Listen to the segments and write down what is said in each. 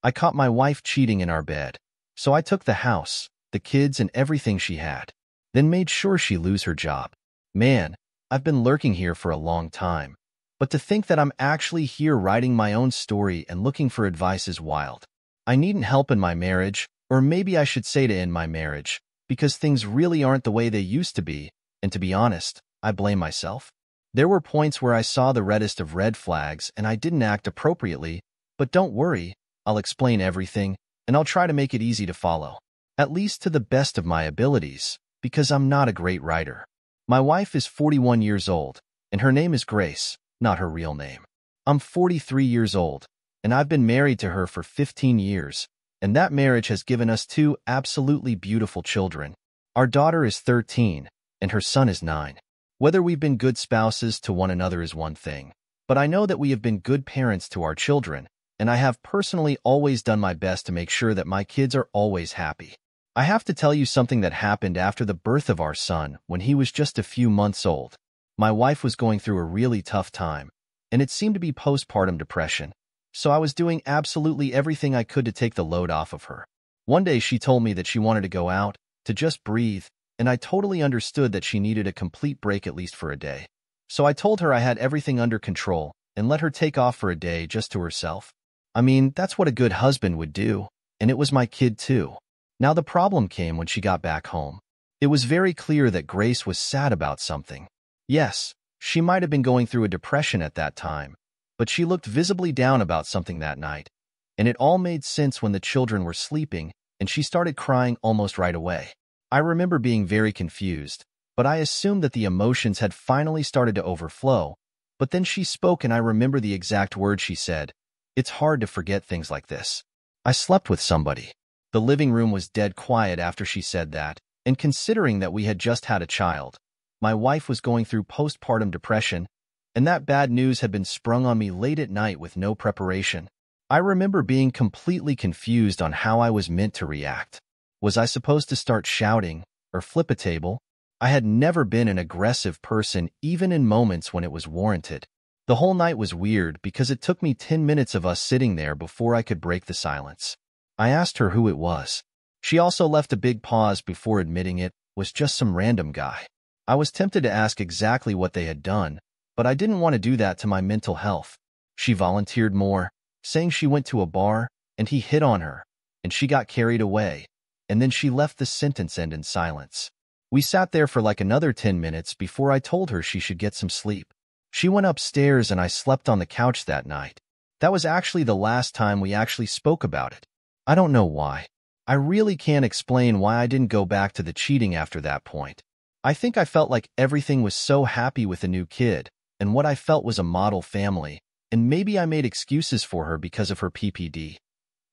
I caught my wife cheating in our bed. So I took the house, the kids, and everything she had, then made sure she lose her job. Man, I've been lurking here for a long time. But to think that I'm actually here writing my own story and looking for advice is wild. I needn't help in my marriage, or maybe I should say to end my marriage, because things really aren't the way they used to be, and to be honest, I blame myself. There were points where I saw the reddest of red flags and I didn't act appropriately, but don't worry, I'll explain everything, and I'll try to make it easy to follow. At least to the best of my abilities, because I'm not a great writer. My wife is 41 years old, and her name is Grace, not her real name. I'm 43 years old, and I've been married to her for 15 years, and that marriage has given us 2 absolutely beautiful children. Our daughter is 13, and her son is 9. Whether we've been good spouses to one another is one thing, but I know that we have been good parents to our children, and I have personally always done my best to make sure that my kids are always happy. I have to tell you something that happened after the birth of our son when he was just a few months old. My wife was going through a really tough time, and it seemed to be postpartum depression, so I was doing absolutely everything I could to take the load off of her. One day she told me that she wanted to go out, to just breathe, and I totally understood that she needed a complete break at least for a day. So I told her I had everything under control and let her take off for a day just to herself. I mean, that's what a good husband would do, and it was my kid too. Now the problem came when she got back home. It was very clear that Grace was sad about something. Yes, she might have been going through a depression at that time, but she looked visibly down about something that night, and it all made sense when the children were sleeping and she started crying almost right away. I remember being very confused, but I assumed that the emotions had finally started to overflow. But then she spoke and I remember the exact words she said. It's hard to forget things like this. I slept with somebody. The living room was dead quiet after she said that, and considering that we had just had a child, my wife was going through postpartum depression, and that bad news had been sprung on me late at night with no preparation. I remember being completely confused on how I was meant to react. Was I supposed to start shouting or flip a table? I had never been an aggressive person even in moments when it was warranted. The whole night was weird because it took me 10 minutes of us sitting there before I could break the silence. I asked her who it was. She also left a big pause before admitting it was just some random guy. I was tempted to ask exactly what they had done, but I didn't want to do that to my mental health. She volunteered more, saying she went to a bar and he hit on her, and she got carried away. And then she left the sentence end in silence. We sat there for like another 10 minutes before I told her she should get some sleep. She went upstairs and I slept on the couch that night. That was actually the last time we actually spoke about it. I don't know why. I really can't explain why I didn't go back to the cheating after that point. I think I felt like everything was so happy with a new kid, and what I felt was a model family, and maybe I made excuses for her because of her PPD.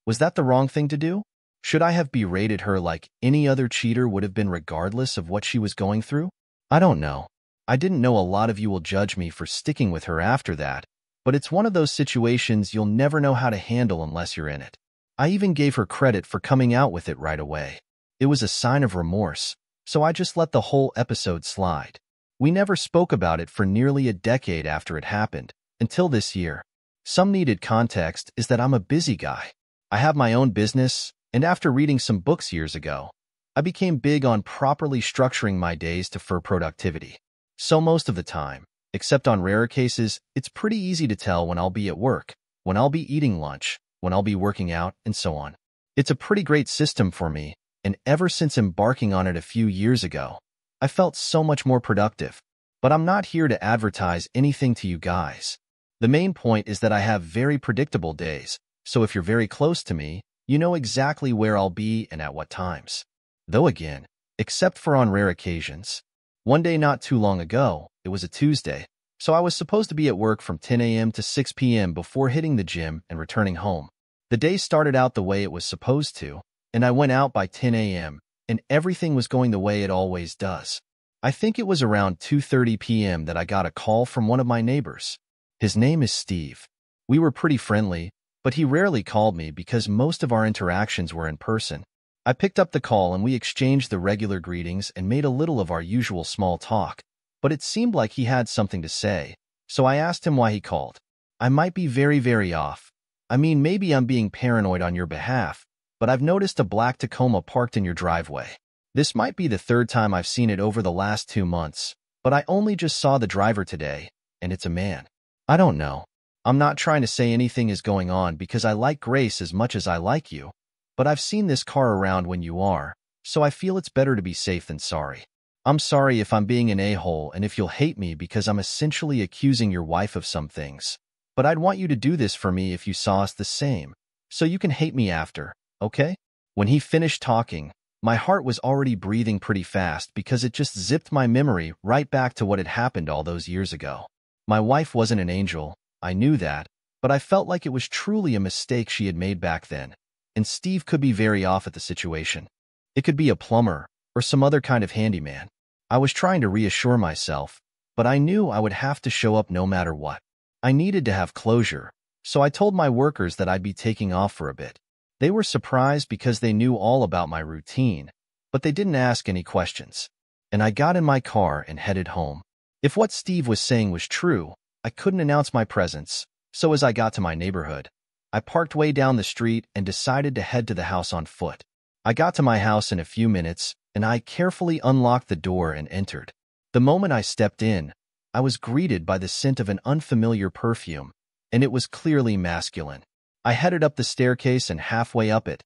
Was that the wrong thing to do? Should I have berated her like any other cheater would have been regardless of what she was going through? I don't know. I didn't know a lot of you will judge me for sticking with her after that, but it's one of those situations you'll never know how to handle unless you're in it. I even gave her credit for coming out with it right away. It was a sign of remorse, so I just let the whole episode slide. We never spoke about it for nearly a decade after it happened, until this year. Some needed context is that I'm a busy guy. I have my own business, and after reading some books years ago, I became big on properly structuring my days for productivity. So most of the time, except on rare cases, it's pretty easy to tell when I'll be at work, when I'll be eating lunch, when I'll be working out, and so on. It's a pretty great system for me, and ever since embarking on it a few years ago, I felt so much more productive. But I'm not here to advertise anything to you guys. The main point is that I have very predictable days, so if you're very close to me, you know exactly where I'll be and at what times. Though again, except for on rare occasions. One day not too long ago, it was a Tuesday, so I was supposed to be at work from 10 a.m. to 6 p.m. before hitting the gym and returning home. The day started out the way it was supposed to, and I went out by 10 a.m., and everything was going the way it always does. I think it was around 2:30 p.m. that I got a call from one of my neighbors. His name is Steve. We were pretty friendly, but he rarely called me because most of our interactions were in person. I picked up the call and we exchanged the regular greetings and made a little of our usual small talk, but it seemed like he had something to say, so I asked him why he called. I might be very, very off. I mean, maybe I'm being paranoid on your behalf, but I've noticed a black Tacoma parked in your driveway. This might be the third time I've seen it over the last 2 months, but I only just saw the driver today, and it's a man. I don't know. I'm not trying to say anything is going on because I like Grace as much as I like you, but I've seen this car around when you are, so I feel it's better to be safe than sorry. I'm sorry if I'm being an a-hole and if you'll hate me because I'm essentially accusing your wife of some things, but I'd want you to do this for me if you saw us the same, so you can hate me after, okay? When he finished talking, my heart was already breathing pretty fast because it just zipped my memory right back to what had happened all those years ago. My wife wasn't an angel, I knew that, but I felt like it was truly a mistake she had made back then, and Steve could be very off at the situation. It could be a plumber or some other kind of handyman. I was trying to reassure myself, but I knew I would have to show up no matter what. I needed to have closure, so I told my workers that I'd be taking off for a bit. They were surprised because they knew all about my routine, but they didn't ask any questions. And I got in my car and headed home. If what Steve was saying was true, I couldn't announce my presence, so as I got to my neighborhood, I parked way down the street and decided to head to the house on foot. I got to my house in a few minutes, and I carefully unlocked the door and entered. The moment I stepped in, I was greeted by the scent of an unfamiliar perfume, and it was clearly masculine. I headed up the staircase, and halfway up it,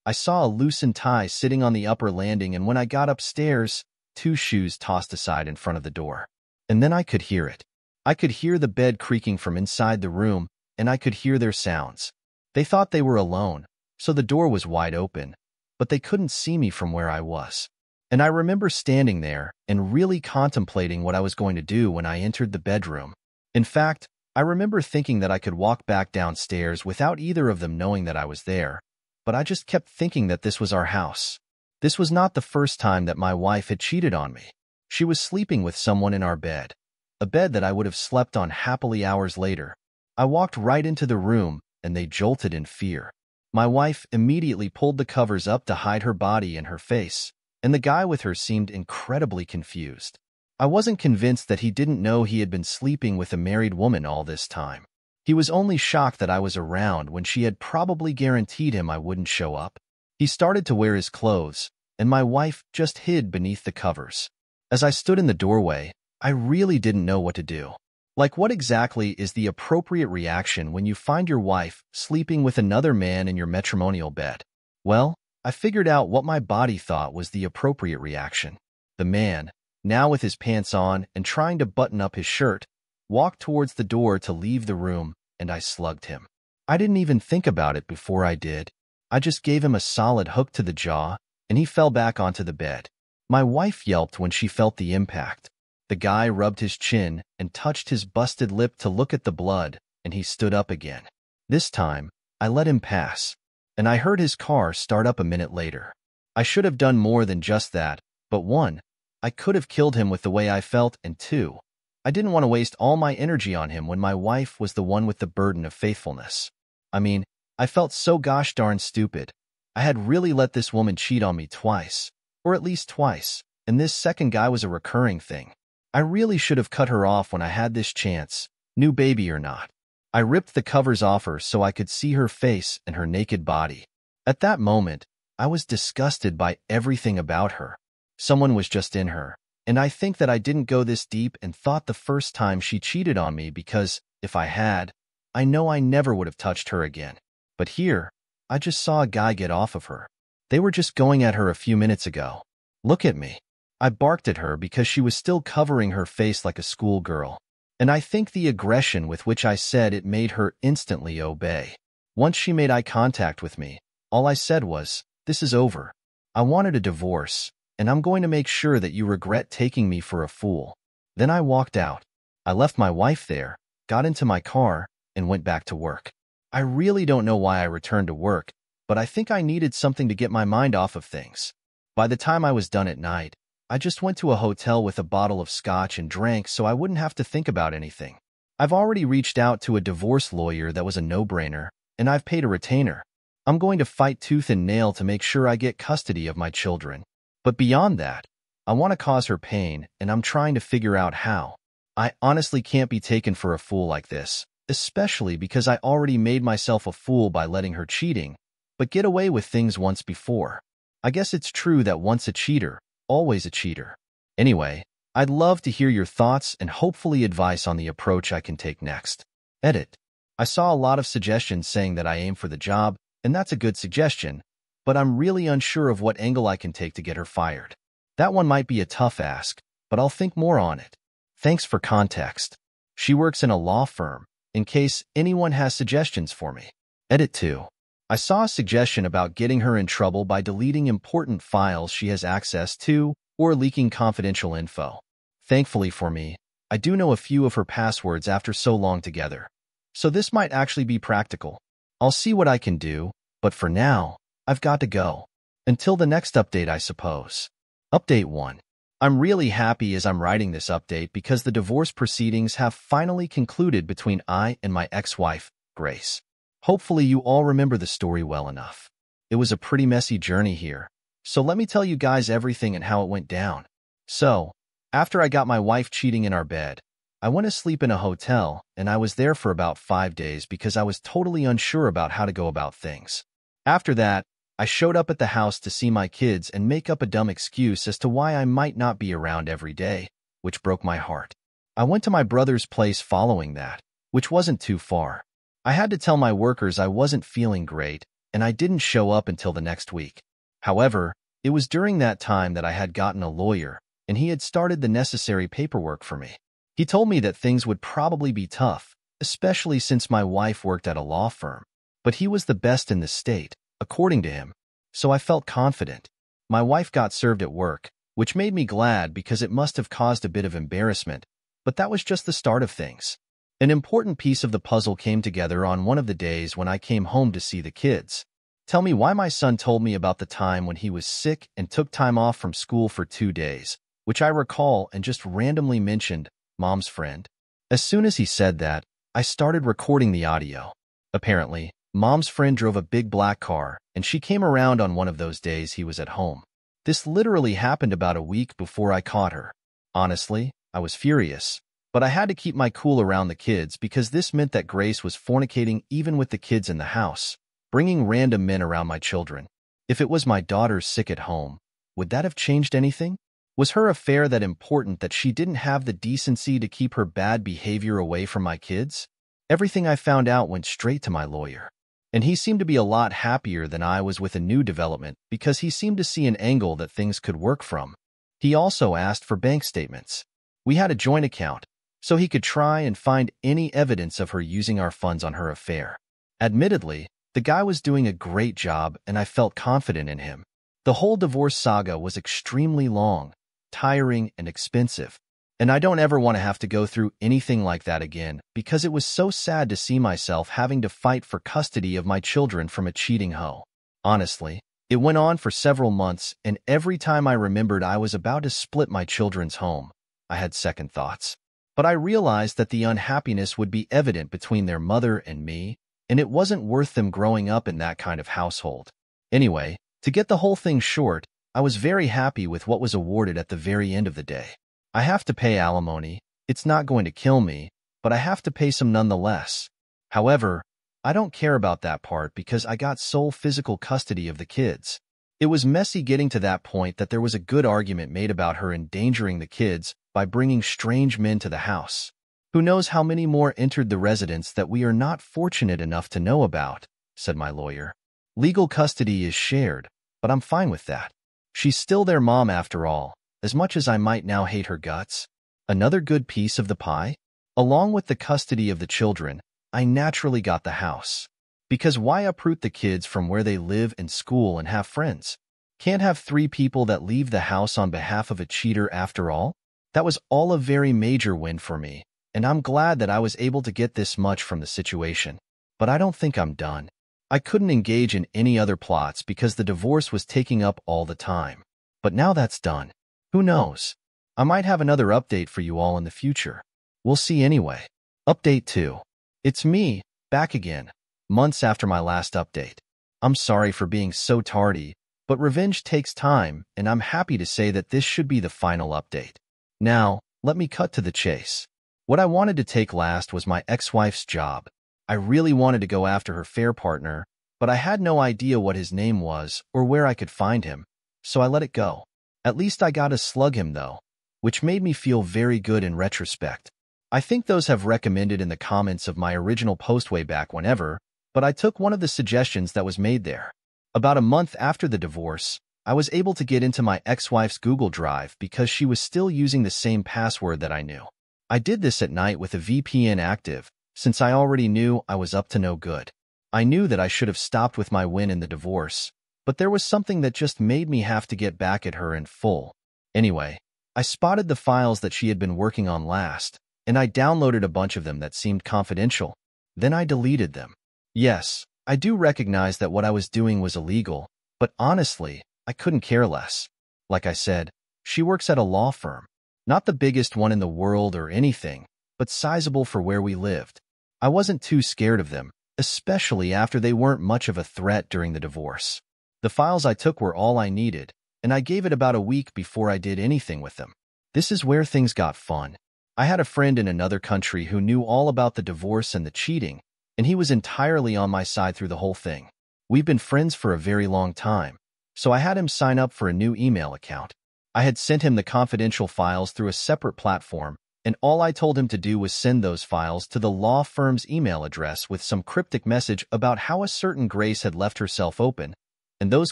I saw a loosened tie sitting on the upper landing, and when I got upstairs, 2 shoes tossed aside in front of the door. And then I could hear it. I could hear the bed creaking from inside the room, and I could hear their sounds. They thought they were alone, so the door was wide open, but they couldn't see me from where I was. And I remember standing there and really contemplating what I was going to do when I entered the bedroom. In fact, I remember thinking that I could walk back downstairs without either of them knowing that I was there, but I just kept thinking that this was our house. This was not the first time that my wife had cheated on me. She was sleeping with someone in our bed, a bed that I would have slept on happily hours later. I walked right into the room, and they jolted in fear. My wife immediately pulled the covers up to hide her body and her face, and the guy with her seemed incredibly confused. I wasn't convinced that he didn't know he had been sleeping with a married woman all this time. He was only shocked that I was around when she had probably guaranteed him I wouldn't show up. He started to wear his clothes, and my wife just hid beneath the covers. As I stood in the doorway, I really didn't know what to do. Like, what exactly is the appropriate reaction when you find your wife sleeping with another man in your matrimonial bed? Well, I figured out what my body thought was the appropriate reaction. The man, now with his pants on and trying to button up his shirt, walked towards the door to leave the room, and I slugged him. I didn't even think about it before I did. I just gave him a solid hook to the jaw, and he fell back onto the bed. My wife yelped when she felt the impact. The guy rubbed his chin and touched his busted lip to look at the blood, and he stood up again. This time, I let him pass, and I heard his car start up a minute later. I should have done more than just that, but 1, I could have killed him with the way I felt, and 2, I didn't want to waste all my energy on him when my wife was the one with the burden of faithfulness. I mean, I felt so gosh darn stupid. I had really let this woman cheat on me twice, or at least twice, and this second guy was a recurring thing. I really should have cut her off when I had this chance, new baby or not. I ripped the covers off her so I could see her face and her naked body. At that moment, I was disgusted by everything about her. Someone was just in her, and I think that I didn't go this deep and thought the first time she cheated on me because, if I had, I know I never would have touched her again. But here, I just saw a guy get off of her. They were just going at her a few minutes ago. Look at me. I barked at her because she was still covering her face like a schoolgirl, and I think the aggression with which I said it made her instantly obey. Once she made eye contact with me, all I said was, "This is over. I wanted a divorce, and I'm going to make sure that you regret taking me for a fool." Then I walked out. I left my wife there, got into my car, and went back to work. I really don't know why I returned to work, but I think I needed something to get my mind off of things. By the time I was done at night, I just went to a hotel with a bottle of scotch and drank so I wouldn't have to think about anything. I've already reached out to a divorce lawyer that was a no-brainer, and I've paid a retainer. I'm going to fight tooth and nail to make sure I get custody of my children. But beyond that, I want to cause her pain, and I'm trying to figure out how. I honestly can't be taken for a fool like this, especially because I already made myself a fool by letting her cheating, but get away with things once before. I guess it's true that once a cheater, always a cheater. Anyway, I'd love to hear your thoughts and hopefully advice on the approach I can take next. Edit. I saw a lot of suggestions saying that I aim for the job, and that's a good suggestion, but I'm really unsure of what angle I can take to get her fired. That one might be a tough ask, but I'll think more on it. Thanks for context. She works in a law firm, in case anyone has suggestions for me. Edit 2. I saw a suggestion about getting her in trouble by deleting important files she has access to or leaking confidential info. Thankfully for me, I do know a few of her passwords after so long together, so this might actually be practical. I'll see what I can do, but for now, I've got to go. Until the next update, I suppose. Update 1. I'm really happy as I'm writing this update because the divorce proceedings have finally concluded between I and my ex-wife, Grace. Hopefully you all remember the story well enough. It was a pretty messy journey here, so let me tell you guys everything and how it went down. So, after I got my wife cheating in our bed, I went to sleep in a hotel, and I was there for about 5 days because I was totally unsure about how to go about things. After that, I showed up at the house to see my kids and make up a dumb excuse as to why I might not be around every day, which broke my heart. I went to my brother's place following that, which wasn't too far. I had to tell my workers I wasn't feeling great, and I didn't show up until the next week. However, it was during that time that I had gotten a lawyer, and he had started the necessary paperwork for me. He told me that things would probably be tough, especially since my wife worked at a law firm, but he was the best in the state, according to him, so I felt confident. My wife got served at work, which made me glad because it must have caused a bit of embarrassment, but that was just the start of things. An important piece of the puzzle came together on one of the days when I came home to see the kids. Tell me why my son told me about the time when he was sick and took time off from school for 2 days, which I recall and just randomly mentioned Mom's friend. As soon as he said that, I started recording the audio. Apparently, Mom's friend drove a big black car, and she came around on one of those days he was at home. This literally happened about a week before I caught her. Honestly, I was furious, but I had to keep my cool around the kids because this meant that Grace was fornicating even with the kids in the house, bringing random men around my children. If it was my daughter sick at home, would that have changed anything? Was her affair that important that she didn't have the decency to keep her bad behavior away from my kids? Everything I found out went straight to my lawyer. And he seemed to be a lot happier than I was with a new development because he seemed to see an angle that things could work from. He also asked for bank statements. We had a joint account, so he could try and find any evidence of her using our funds on her affair. Admittedly, the guy was doing a great job and I felt confident in him. The whole divorce saga was extremely long, tiring, and expensive, and I don't ever want to have to go through anything like that again because it was so sad to see myself having to fight for custody of my children from a cheating hoe. Honestly, it went on for several months, and every time I remembered I was about to split my children's home, I had second thoughts. But I realized that the unhappiness would be evident between their mother and me, and it wasn't worth them growing up in that kind of household. Anyway, to get the whole thing short, I was very happy with what was awarded at the very end of the day. I have to pay alimony. It's not going to kill me, but I have to pay some nonetheless. However, I don't care about that part because I got sole physical custody of the kids. It was messy getting to that point that there was a good argument made about her endangering the kids by bringing strange men to the house. Who knows how many more entered the residence that we are not fortunate enough to know about, said my lawyer. Legal custody is shared, but I'm fine with that. She's still their mom after all, as much as I might now hate her guts. Another good piece of the pie? Along with the custody of the children, I naturally got the house. Because why uproot the kids from where they live and school and have friends? Can't have 3 people that leave the house on behalf of a cheater after all? That was all a very major win for me, and I'm glad that I was able to get this much from the situation. But I don't think I'm done. I couldn't engage in any other plots because the divorce was taking up all the time. But now that's done. Who knows? I might have another update for you all in the future. We'll see anyway. Update 2. It's me, back again, months after my last update. I'm sorry for being so tardy, but revenge takes time, and I'm happy to say that this should be the final update. Now, let me cut to the chase. What I wanted to take last was my ex-wife's job. I really wanted to go after her fair partner, but I had no idea what his name was or where I could find him, so I let it go. At least I got to slug him, though, which made me feel very good in retrospect. I think those have recommended in the comments of my original post way back whenever, but I took one of the suggestions that was made there. About a month after the divorce, I was able to get into my ex-wife's Google Drive because she was still using the same password that I knew. I did this at night with a VPN active, since I already knew I was up to no good. I knew that I should have stopped with my win in the divorce, but there was something that just made me have to get back at her in full. Anyway, I spotted the files that she had been working on last, and I downloaded a bunch of them that seemed confidential. Then I deleted them. Yes, I do recognize that what I was doing was illegal, but honestly, I couldn't care less. Like I said, she works at a law firm. Not the biggest one in the world or anything, but sizable for where we lived. I wasn't too scared of them, especially after they weren't much of a threat during the divorce. The files I took were all I needed, and I gave it about a week before I did anything with them. This is where things got fun. I had a friend in another country who knew all about the divorce and the cheating, and he was entirely on my side through the whole thing. We've been friends for a very long time, so I had him sign up for a new email account. I had sent him the confidential files through a separate platform, and all I told him to do was send those files to the law firm's email address with some cryptic message about how a certain Grace had left herself open, and those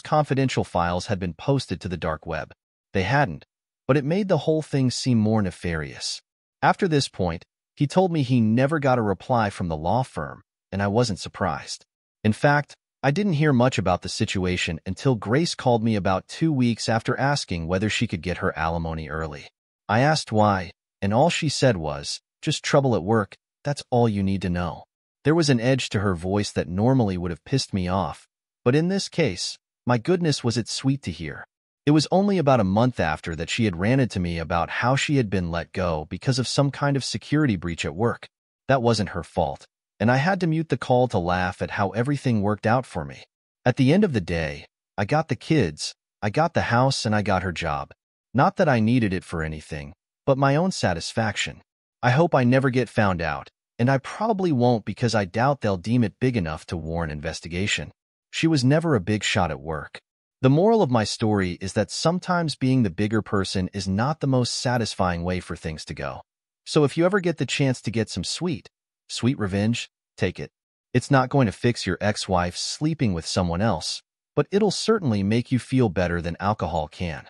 confidential files had been posted to the dark web. They hadn't, but it made the whole thing seem more nefarious. After this point, he told me he never got a reply from the law firm, and I wasn't surprised. In fact, I didn't hear much about the situation until Grace called me about 2 weeks after asking whether she could get her alimony early. I asked why, and all she said was, "Just trouble at work, that's all you need to know." There was an edge to her voice that normally would have pissed me off, but in this case, my goodness was it sweet to hear. It was only about a month after that she had ranted to me about how she had been let go because of some kind of security breach at work. That wasn't her fault, and I had to mute the call to laugh at how everything worked out for me. At the end of the day, I got the kids, I got the house, and I got her job. Not that I needed it for anything, but my own satisfaction. I hope I never get found out, and I probably won't because I doubt they'll deem it big enough to warrant investigation. She was never a big shot at work. The moral of my story is that sometimes being the bigger person is not the most satisfying way for things to go. So if you ever get the chance to get some sweet revenge, take it. It's not going to fix your ex-wife sleeping with someone else, but it'll certainly make you feel better than alcohol can.